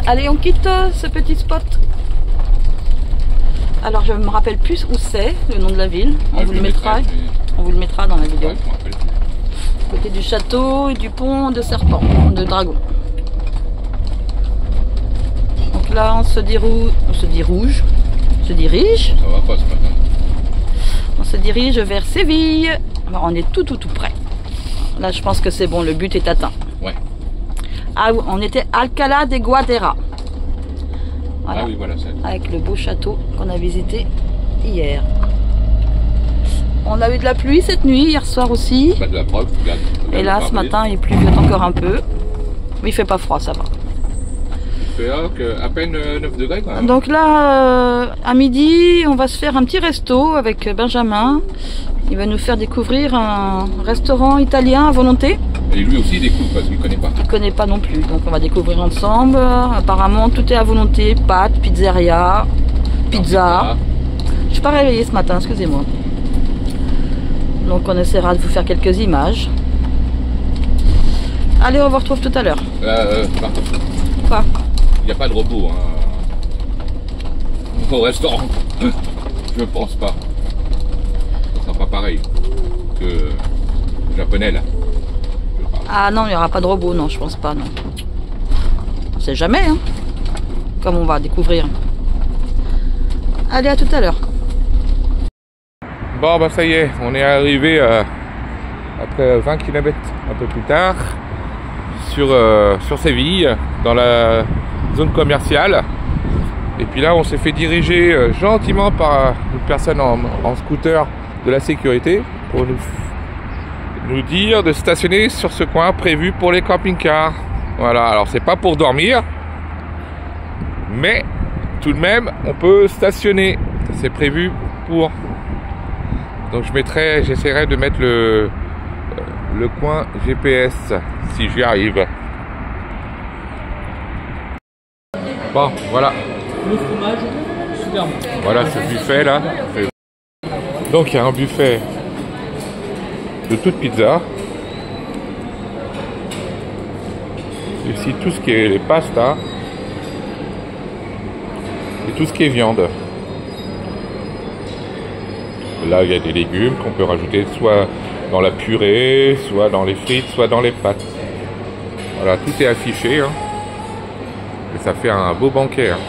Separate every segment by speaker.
Speaker 1: Allez, on quitte ce petit spot. Alors je me rappelle plus où c'est, le nom de la ville. On vous le mettra dans la vidéo. Côté du château et du pont de serpent, de dragon. Donc là on se dirige.
Speaker 2: Ça va pas ce matin.
Speaker 1: On se dirige vers Séville. Alors on est tout près. Là je pense que c'est bon, le but est atteint.
Speaker 2: Ouais.
Speaker 1: Ah, on était à Alcalá de Guadera. Voilà.
Speaker 2: Ah oui, voilà ça.
Speaker 1: Avec le beau château qu'on a visité hier. On a eu de la pluie cette nuit, hier soir aussi.
Speaker 2: Pas de la preuve, regarde.
Speaker 1: Et là ce matin il pleuvait encore un peu. Mais il fait pas froid, ça va.
Speaker 2: Il fait à peine 9 degrés quand même.
Speaker 1: Donc là, à midi, on va se faire un petit resto avec Benjamin. Il va nous faire découvrir un restaurant italien à volonté.
Speaker 2: Et lui aussi il découvre parce qu'il connaît pas.
Speaker 1: Il ne connaît pas non plus, donc on va découvrir ensemble. Apparemment tout est à volonté, pâtes, pizzeria, pizza. Je suis pas réveillée ce matin, excusez-moi. Donc on essaiera de vous faire quelques images. Allez, on vous retrouve tout à l'heure.
Speaker 2: Par contre,
Speaker 1: Quoi?
Speaker 2: il n'y a pas de robot au restaurant. Je pense pas. Ça sera pas pareil que le japonais là.
Speaker 1: Ah non, il n'y aura pas de robot, non, je pense pas, non. On sait jamais, hein, comme on va découvrir. Allez, à tout à l'heure.
Speaker 2: Bon bah ça y est, on est arrivé après 20 km un peu plus tard sur Séville, dans la zone commerciale. Et puis là on s'est fait diriger gentiment par une personne en scooter de la sécurité pour nous dire de stationner sur ce coin prévu pour les camping-cars. Voilà, alors c'est pas pour dormir, mais tout de même on peut stationner, c'est prévu pour. Donc j'essaierai de mettre le coin GPS si j'y arrive. Bon, voilà.
Speaker 3: Le fromage, super bon.
Speaker 2: Voilà ce buffet là. Donc il y a un buffet de toute pizza. Ici tout ce qui est les pastas et tout ce qui est viande. Là, il y a des légumes qu'on peut rajouter soit dans la purée, soit dans les frites, soit dans les pâtes. Voilà, tout est affiché. Hein. Et ça fait un beau banquet. Hein.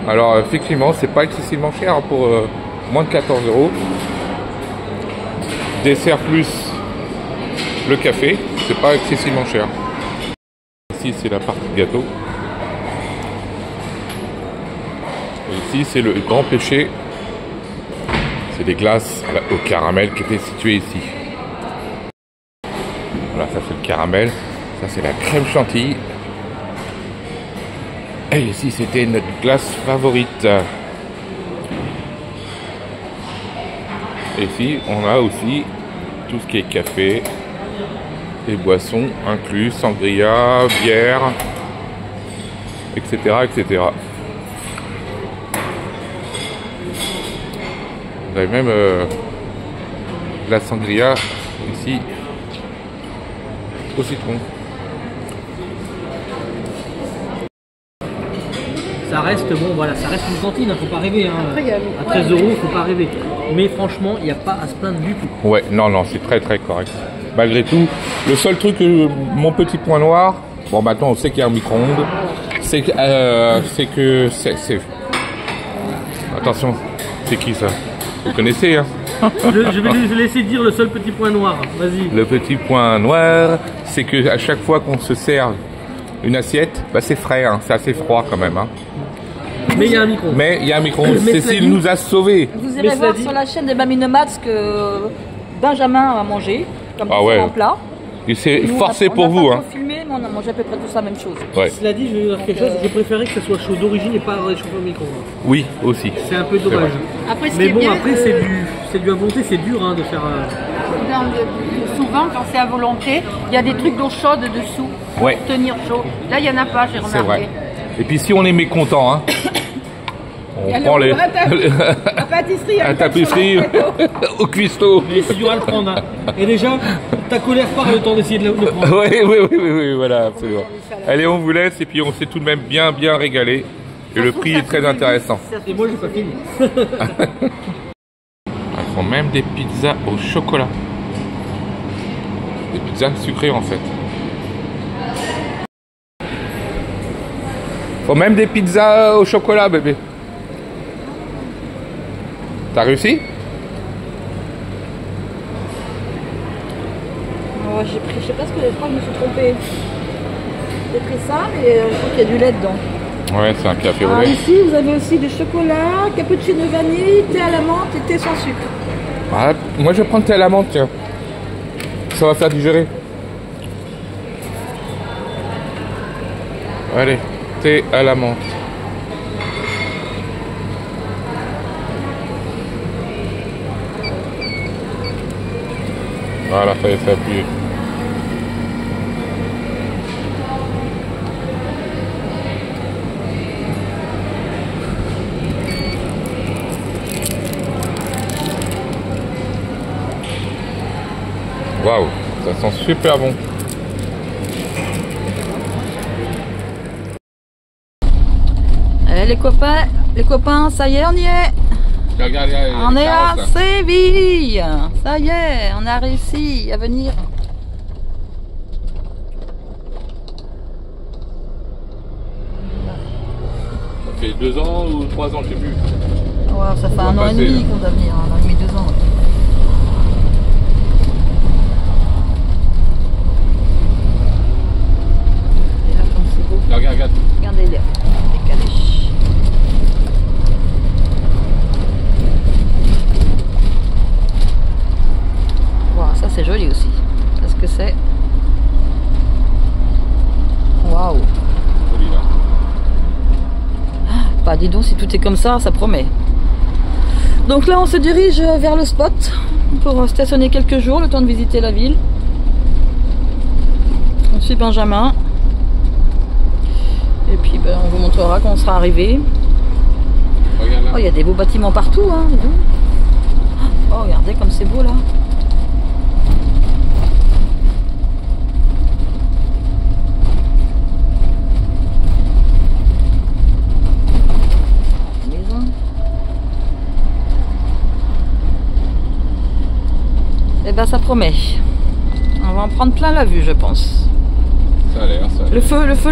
Speaker 2: Alors, effectivement, c'est pas excessivement cher hein, pour moins de 14 €. Dessert plus le café, c'est pas excessivement cher. Ici, c'est la partie gâteau. Et ici, c'est le grand péché. C'est des glaces au caramel qui étaient situées ici. Voilà, ça c'est le caramel. Ça c'est la crème chantilly. Et ici c'était notre glace favorite. Et ici on a aussi tout ce qui est café et boissons inclus, sangria, bière, etc. etc. Vous avez même la sangria ici au citron.
Speaker 3: Ça reste bon, voilà, ça reste une cantine, hein, faut pas rêver. Hein. À 13 €, faut pas rêver. Mais franchement, il n'y a pas à se plaindre du tout.
Speaker 2: Ouais, non, c'est très très correct. Malgré tout, le seul truc, mon petit point noir, bon maintenant on sait qu'il y a un micro-ondes, c'est que attention, c'est qui ça? Vous connaissez, hein?
Speaker 3: Je vais laisser dire le seul petit point noir. Vas-y.
Speaker 2: Le petit point noir, c'est que à chaque fois qu'on se sert une assiette, bah c'est frais, hein, c'est assez froid quand même. Hein.
Speaker 3: Mais il y a un micro.
Speaker 2: Mais il y a un micro-ondes. Cécile nous a sauvés.
Speaker 1: Vous irez voir sur la chaîne des Maminomads que Benjamin a mangé comme différents plats.
Speaker 2: Et c'est forcé pour vous.
Speaker 1: On n'a
Speaker 2: hein.
Speaker 1: pas filmé, mais on a mangé à peu près tous la même chose.
Speaker 2: Ouais.
Speaker 3: Cela dit, je vais vous dire quelque chose. Je préférais que ce soit chaud d'origine et pas réchauffé au micro.
Speaker 2: Oui, aussi.
Speaker 3: C'est un peu dommage.
Speaker 1: Après,
Speaker 3: Mais bon, après c'est du à volonté, c'est dur hein, de faire.
Speaker 4: Souvent, quand c'est à volonté, il y a des trucs d'eau chaude dessous
Speaker 2: Ouais.
Speaker 4: pour tenir chaud. Là, il n'y en a pas, j'ai remarqué.
Speaker 2: C'est vrai. Et puis si on est mécontent, hein, on prend les
Speaker 4: La pâtisserie,
Speaker 2: la tapisserie au cuistot.
Speaker 3: Mais c'est dur à le prendre. Hein. Et déjà, ta colère part le temps d'essayer de le prendre.
Speaker 2: Oui, voilà, absolument. Allez, on vous laisse et puis on s'est tout de même bien régalé. Et le prix est très intéressant.
Speaker 3: Et moi, j'ai pas fini.
Speaker 2: Ils font même des pizzas au chocolat. Des pizzas sucrées en fait. Ils font même des pizzas au chocolat, bébé. T'as réussi?
Speaker 1: J'ai pris, je sais pas ce que je crois que je me suis trompée. J'ai pris ça, mais je crois qu'il y a du lait dedans.
Speaker 2: Ouais, c'est un café au
Speaker 1: Alors
Speaker 2: lait.
Speaker 1: ici, vous avez aussi des chocolats, cappuccino vanille, thé à la menthe et thé sans sucre.
Speaker 2: Ah, moi je vais prendre thé à la menthe, tiens. Ça va faire digérer. Allez, thé à la menthe. Voilà, ça y est, c'est appuyé. Waouh, ça sent super bon.
Speaker 1: Les copains, ça y est, on y est.
Speaker 2: Regarde,
Speaker 1: On est à Séville. Ça y est, on a réussi à venir.
Speaker 2: Ça fait 2 ans ou 3 ans, je sais plus.
Speaker 1: Ouais, ça fait un an et
Speaker 2: passer,
Speaker 1: demi
Speaker 2: là.
Speaker 1: qu'on doit venir, 1 an et demi, 2 ans. Et là, comme c'est beau.
Speaker 2: Regarde.
Speaker 1: Regardez les calèches. Wow, ça c'est joli aussi. Qu'est-ce que c'est? Waouh!
Speaker 2: Joli là.
Speaker 1: Bah dis donc, si tout est comme ça promet. Donc là on se dirige vers le spot pour stationner quelques jours, le temps de visiter la ville. On suit Benjamin. Et puis ben, on vous montrera quand on sera arrivé.
Speaker 2: Regarde là.
Speaker 1: Oh, il y a des beaux bâtiments partout, hein, dis donc. Oh, regardez comme c'est beau là. Maison. Eh ben ça promet. On va en prendre plein la vue, je pense.
Speaker 2: Ça a l'air, ça a l'air.
Speaker 1: Le feu.
Speaker 2: Le feu.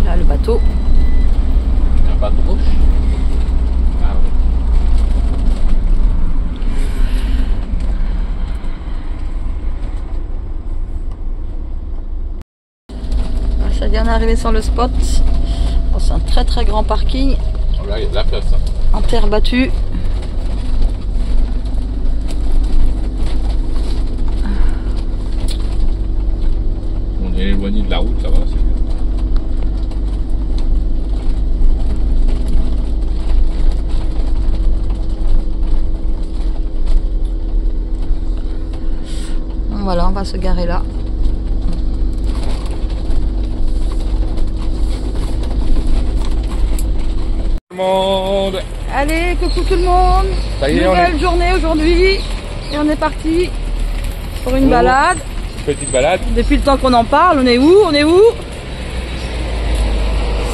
Speaker 1: Et là le bateau.
Speaker 2: Un pas de roche. Ah ouais.
Speaker 1: Ça y est, on est arrivé sur le spot. Oh, c'est un très grand parking
Speaker 2: Oh, là, il y a de la place. Hein.
Speaker 1: en terre battue.
Speaker 2: On est éloigné de la route, ça va, c'est bien.
Speaker 1: Voilà, on va se garer là.
Speaker 2: Monde.
Speaker 1: Allez, coucou tout le monde.
Speaker 2: Ça y est,
Speaker 1: Nouvelle journée aujourd'hui. Et on est parti pour une balade.
Speaker 2: Petite balade.
Speaker 1: Depuis le temps qu'on en parle, on est où? On est où?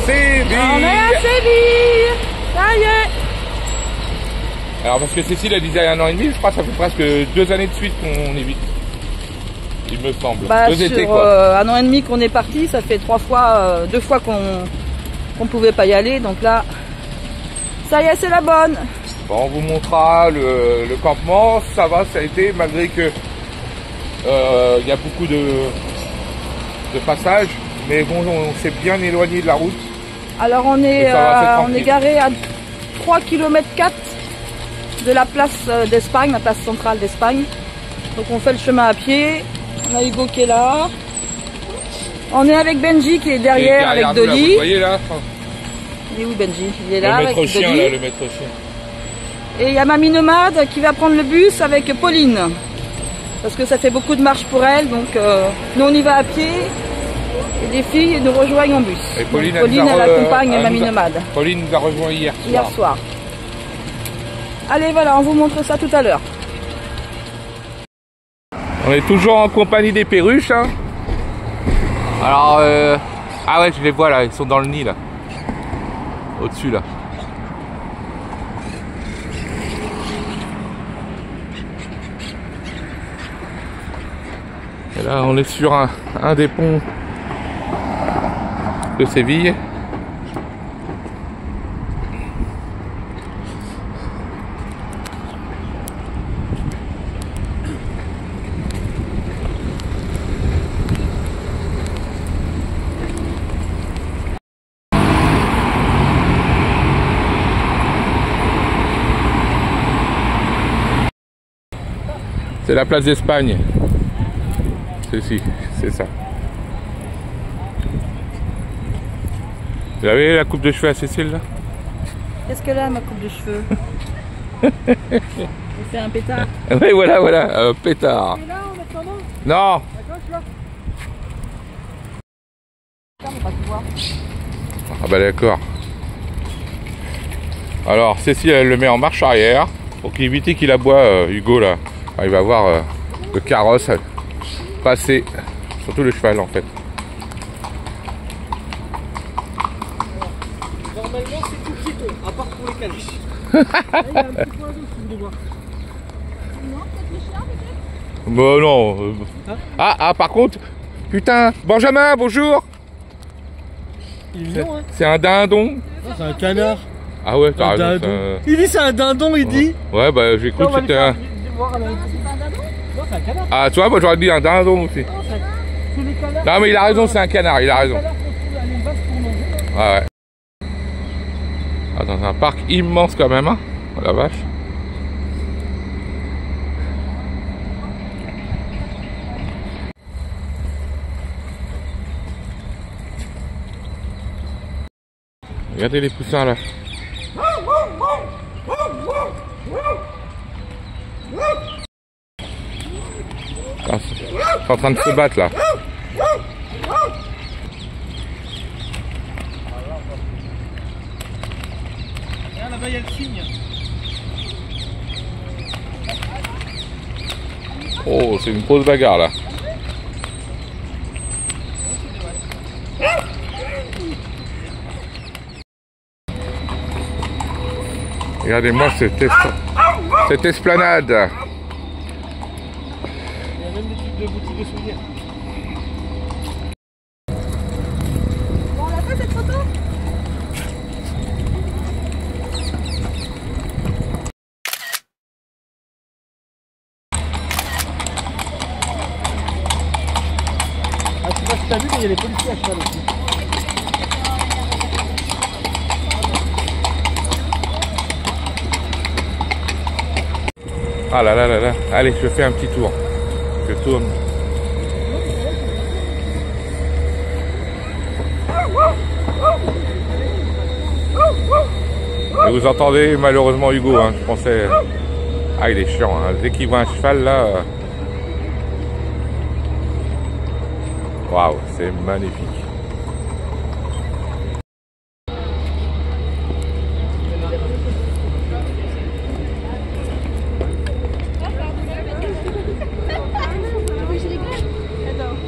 Speaker 2: Séville.
Speaker 1: On est à Séville. Ça y est.
Speaker 2: Alors parce que Cécile a dit il y a 1 an et demi, je crois que ça fait presque 2 années de suite qu'on est vite. Il me semble.
Speaker 1: Bah,
Speaker 2: 2 étés
Speaker 1: sur
Speaker 2: quoi.
Speaker 1: 1 an et demi qu'on est parti, ça fait 2 fois qu'on pouvait pas y aller. Donc là, ça y est, c'est la bonne.
Speaker 2: Bon, on vous montrera le campement, ça va, ça a été, malgré que il y a beaucoup de passages, mais bon, on s'est bien éloigné de la route.
Speaker 1: Alors on
Speaker 2: Et
Speaker 1: est,
Speaker 2: ça va, c'est
Speaker 1: on
Speaker 2: tranquille.
Speaker 1: est garé à 3 km 4 de la place d'Espagne, la place centrale d'Espagne. Donc on fait le chemin à pied. On a Hugo qui est là. On est avec Benji qui est derrière,
Speaker 2: Et
Speaker 1: avec
Speaker 2: nous, là, vous le
Speaker 1: Dolly.
Speaker 2: voyez là,
Speaker 1: Il est où Benji? Il est
Speaker 2: le
Speaker 1: là
Speaker 2: maître
Speaker 1: avec
Speaker 2: chien,
Speaker 1: Dolly.
Speaker 2: là, le maître chien.
Speaker 1: Et il y a Mamie Nomade qui va prendre le bus avec Pauline. Parce que ça fait beaucoup de marche pour elle. Donc nous on y va à pied. Et les filles nous rejoignent en bus.
Speaker 2: Et Pauline,
Speaker 1: donc, Pauline elle accompagne Mamie Nomade.
Speaker 2: Pauline nous a rejoint hier
Speaker 1: soir. Allez voilà, on vous montre ça tout à l'heure.
Speaker 2: On est toujours en compagnie des perruches. Hein. Alors, ah ouais, je les vois là, ils sont dans le nid là. Au-dessus là. Et là, on est sur un des ponts de Séville. C'est la place d'Espagne. Ceci, c'est ça. Vous avez la coupe de cheveux à Cécile là?
Speaker 1: Qu'est-ce que là ma coupe de cheveux? On fait un pétard.
Speaker 2: Oui voilà, un pétard.
Speaker 4: Et là, on met comment?
Speaker 2: Non.
Speaker 4: À gauche là. Ça, on va pas tout voir.
Speaker 2: Ah bah d'accord. Alors Cécile elle le met en marche arrière pour éviter qu'il aboie Hugo là. Alors, il va voir le carrosse passer, surtout le cheval en fait.
Speaker 3: Normalement c'est tout piéton, à part pour les calèches. Là, il y a un petit point d'eau si vous voulez voir.
Speaker 2: Bon non. Ah par contre, putain, Benjamin, bonjour.
Speaker 3: Il est mignon, hein.
Speaker 2: C'est un dindon.
Speaker 3: Non, c'est un canard.
Speaker 2: Ah ouais, t'as raison.
Speaker 3: Dindon. Il dit c'est un dindon, il dit.
Speaker 2: Ouais bah j'ai cru que c'était un...
Speaker 3: Non, c'est un canard.
Speaker 2: Ah tu vois, moi j'aurais dit un dindon aussi.
Speaker 3: Non, c'est les canards.
Speaker 2: Non mais il a raison, c'est un canard, il a raison.
Speaker 3: Les canards qu'on trouve à l'élevage pour manger.
Speaker 2: Ah ouais. Ah, dans un parc immense quand même, hein. Oh la vache. Regardez les poussins là. Ah, c'est en train de se battre là.
Speaker 3: Regarde là-bas, il y a le cygne.
Speaker 2: Oh, c'est une grosse bagarre là. Regardez-moi cette esplanade.
Speaker 3: Il y a même des trucs de boutique de souvenirs.
Speaker 4: Bon, on l'a fait cette photo?
Speaker 3: Ah, je sais pas si t'as vu, mais il y a les policiers à cheval aussi.
Speaker 2: Ah là là là là. Allez, je fais un petit tour. Je tourne. Et vous entendez malheureusement Hugo, hein, je pensais... Ah il est chiant, hein. Dès qu'il voit un cheval là... Waouh, c'est magnifique.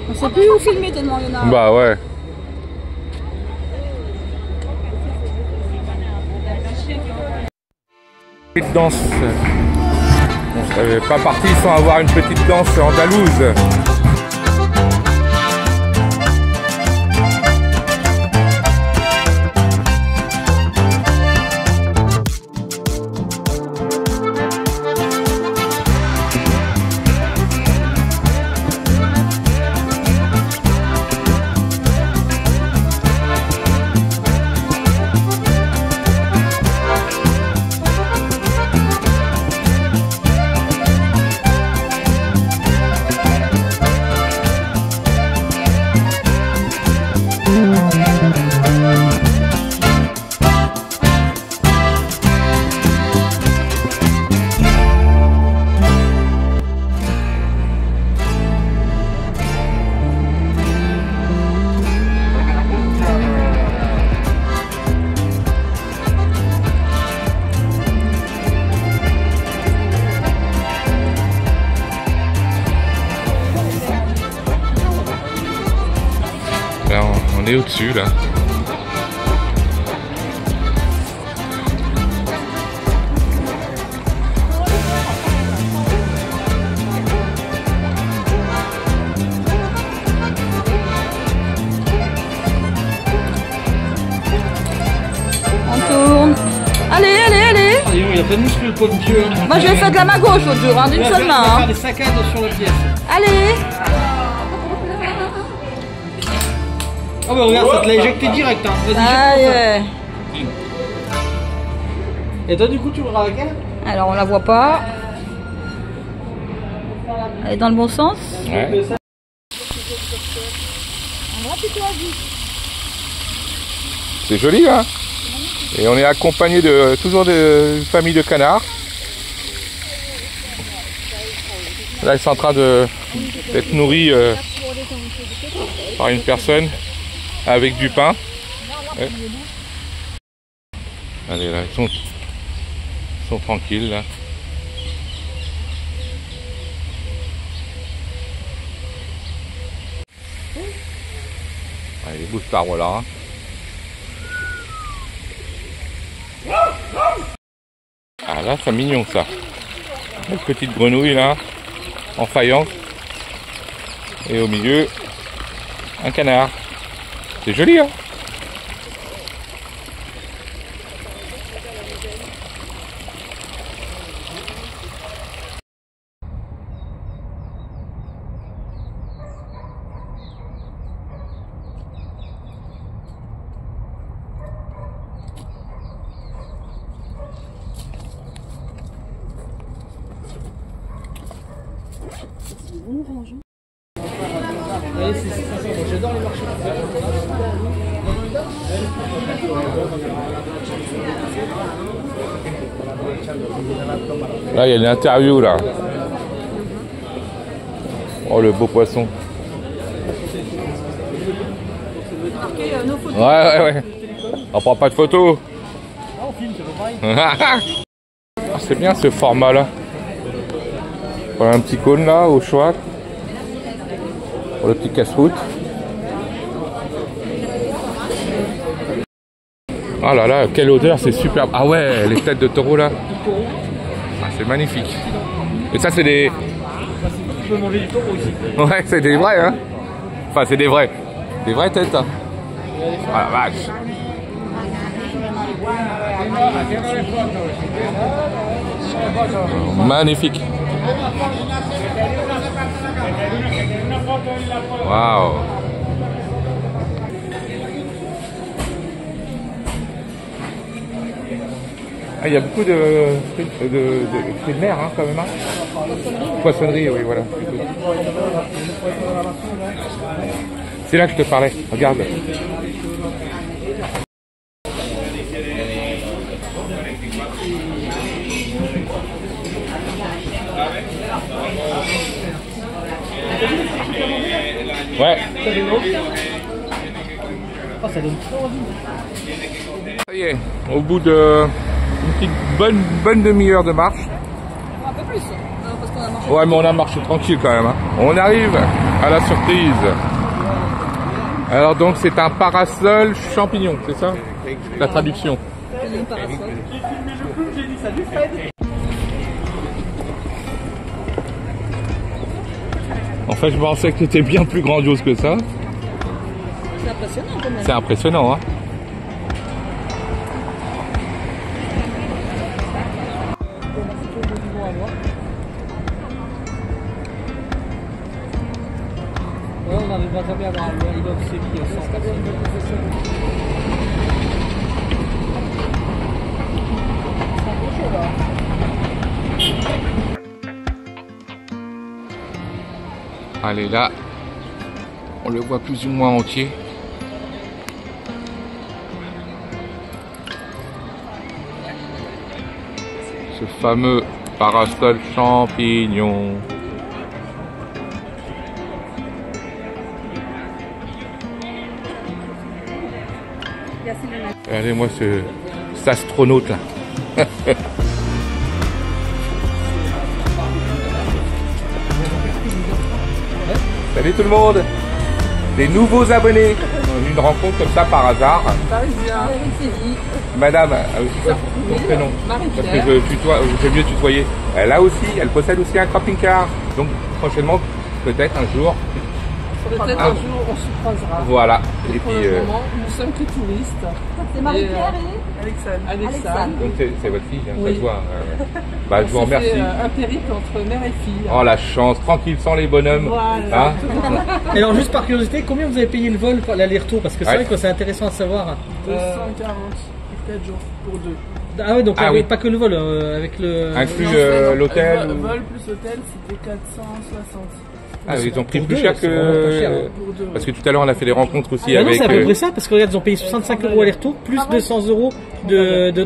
Speaker 4: On sait plus où filmer tellement il y en a.
Speaker 2: Bah ouais. Petite danse. On serait pas parti sans avoir une petite danse andalouse. On est au-dessus là.
Speaker 1: Allez, allez, allez!
Speaker 3: Il a plein de muscles, le pauvre vieux.
Speaker 1: Moi, je l'ai fait de la main gauche l'autre jour, hein, d'une seule main.
Speaker 3: On va
Speaker 1: Hein.
Speaker 3: faire des saccades sur la pièce.
Speaker 1: Allez!
Speaker 3: Oh bah regarde, ça te l'a éjecté direct. Hein. Vas-y,
Speaker 1: Aïe!
Speaker 3: jette-moi ça. Et toi, du coup, tu verras laquelle?
Speaker 1: Alors, on la voit pas. Elle est dans le bon sens?
Speaker 2: Ouais. C'est joli hein. Et on est accompagné de toujours de famille de canards. Là ils sont en train d'être nourris par une personne avec du pain. Ouais. Allez là, ils sont tranquilles là. Allez, bouge par là. Ah là, c'est mignon ça. Une petite grenouille là, en faïence. Et au milieu, un canard. C'est joli hein.
Speaker 3: J'adore les marchés.
Speaker 2: Là, il y a une interview là. Oh, le beau poisson. Ouais. On prend pas de photos. Ah, c'est bien ce format là. Voilà un petit cône là au choix. Pour le petit casse-route. Ah là là, quelle odeur, c'est superbe. Ah ouais, les têtes de taureau là. Ah, c'est magnifique. Et ça c'est des...
Speaker 3: Tu peux manger du taureau ici.
Speaker 2: Ouais, c'est des vrais hein. Enfin c'est des vrais. Des vraies têtes hein. Ah la vache. Magnifique. Waouh. Ah, il y a beaucoup de fruits de mer hein, quand même. Hein. Poissonnerie, oui, voilà. C'est là que je te parlais. Regarde. Ouais.
Speaker 3: Oh, ça donne trop envie.
Speaker 2: Ça y est, au bout de une petite bonne demi-heure de marche.
Speaker 1: Un peu plus, parce qu'on a marché.
Speaker 2: Ouais, mais on a marché tranquille quand même. Hein. On arrive à la surprise. Alors donc c'est un parasol champignon, c'est ça? La traduction. En fait, je pensais que c'était bien plus grandiose que ça.
Speaker 1: C'est impressionnant quand même.
Speaker 2: C'est impressionnant, hein.
Speaker 3: Ouais, on n'arrive pas jamais à avoir un inox Séville sans personne.
Speaker 2: Allez, là, on le voit plus ou moins entier. Ce fameux parasol champignon. Regardez moi cet astronaute là. Salut tout le monde. Des nouveaux abonnés. une rencontre comme ça par hasard.
Speaker 5: Parisien.
Speaker 2: Madame, ton prénom. Parce que je mieux tutoyer. Elle possède aussi un camping-car. Donc prochainement, peut-être un jour.
Speaker 5: Peut-être un jour on se croisera.
Speaker 2: Voilà. Et
Speaker 5: pour
Speaker 2: puis,
Speaker 5: le moment, nous sommes que touristes.
Speaker 1: C'est Marie-Pierre
Speaker 5: et
Speaker 1: Alexandre.
Speaker 2: donc c'est votre fille, hein, ça
Speaker 5: Oui.
Speaker 2: se voit. Bah, je vous remercie.
Speaker 5: C'est un périple entre mère et fille.
Speaker 2: Oh la chance, tranquille, sans les bonhommes.
Speaker 5: Voilà.
Speaker 2: Hein.
Speaker 3: Et alors juste par curiosité, combien vous avez payé le vol, l'aller-retour? Parce que c'est
Speaker 2: Ouais.
Speaker 3: vrai que c'est intéressant à savoir.
Speaker 5: 240 pour 4 jours pour 2.
Speaker 3: Ah ouais, donc
Speaker 2: Ah oui.
Speaker 3: pas que le vol, avec le...
Speaker 2: Inclus
Speaker 5: Non,
Speaker 2: l'hôtel.
Speaker 5: Vol plus hôtel, c'était 460.
Speaker 2: Ah, ils ont pris
Speaker 3: Pour
Speaker 2: plus
Speaker 3: deux,
Speaker 2: cher
Speaker 3: c'est vraiment pas
Speaker 2: que.
Speaker 3: cher.
Speaker 5: Pour 2.
Speaker 2: Parce que tout à l'heure on a fait des rencontres aussi
Speaker 3: Ah non,
Speaker 2: avec.
Speaker 3: c'est à peu près ça, parce que regarde, ils ont payé 65 € aller-retour, plus 200 €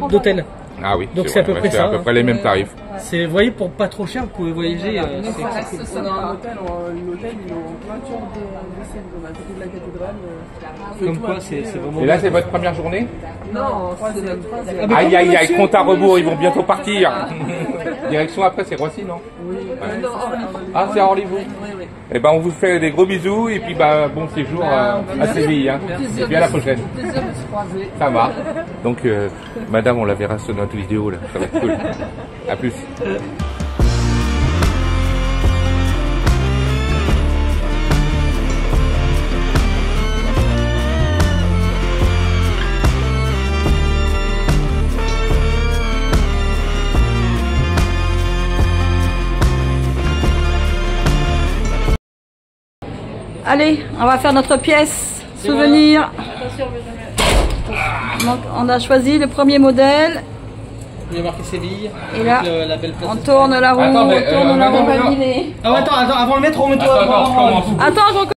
Speaker 3: d'hôtel.
Speaker 2: Ah oui.
Speaker 3: Donc c'est à peu près
Speaker 2: c'est
Speaker 3: ça,
Speaker 2: à peu
Speaker 3: hein.
Speaker 2: près les mêmes tarifs.
Speaker 3: C'est, vous voyez, pour pas trop cher, vous pouvez voyager.
Speaker 5: On
Speaker 3: c'est-
Speaker 5: a un hôtel, l'hôtel il est en plein cœur de Seine, on a à côté de la cathédrale.
Speaker 3: Comme quoi, c'est vraiment...
Speaker 2: Et là c'est votre première journée?
Speaker 5: Non, troisième.
Speaker 3: Ah, mais
Speaker 2: Aïe
Speaker 3: comment,
Speaker 2: aïe aïe,
Speaker 3: monsieur
Speaker 2: compte à rebours, ils vont bientôt partir. Direction après c'est Roissy, non?
Speaker 5: Oui, Non,
Speaker 2: Ah c'est à Orly-vous.
Speaker 5: oui, oui.
Speaker 2: Eh ben on vous fait des gros bisous et puis bah bon séjour à Séville. Hein. Et puis à la prochaine.
Speaker 5: Plaisir de se croiser.
Speaker 2: Ça va. Donc madame on la verra sur notre vidéo là, ça va être cool. A plus.
Speaker 1: Allez, on va faire notre pièce souvenir. Donc, on a choisi le premier modèle.
Speaker 3: Il y a marqué Séville.
Speaker 1: Et là,
Speaker 3: avec la belle place
Speaker 1: on
Speaker 3: de-
Speaker 1: tourne la roue,
Speaker 2: Attends, mais,
Speaker 1: on tourne la
Speaker 2: non,
Speaker 1: roue
Speaker 2: non, non.
Speaker 1: validée.
Speaker 3: Ah, attends, avant de le mettre, on met
Speaker 2: Attends, je commence.
Speaker 1: Attends, je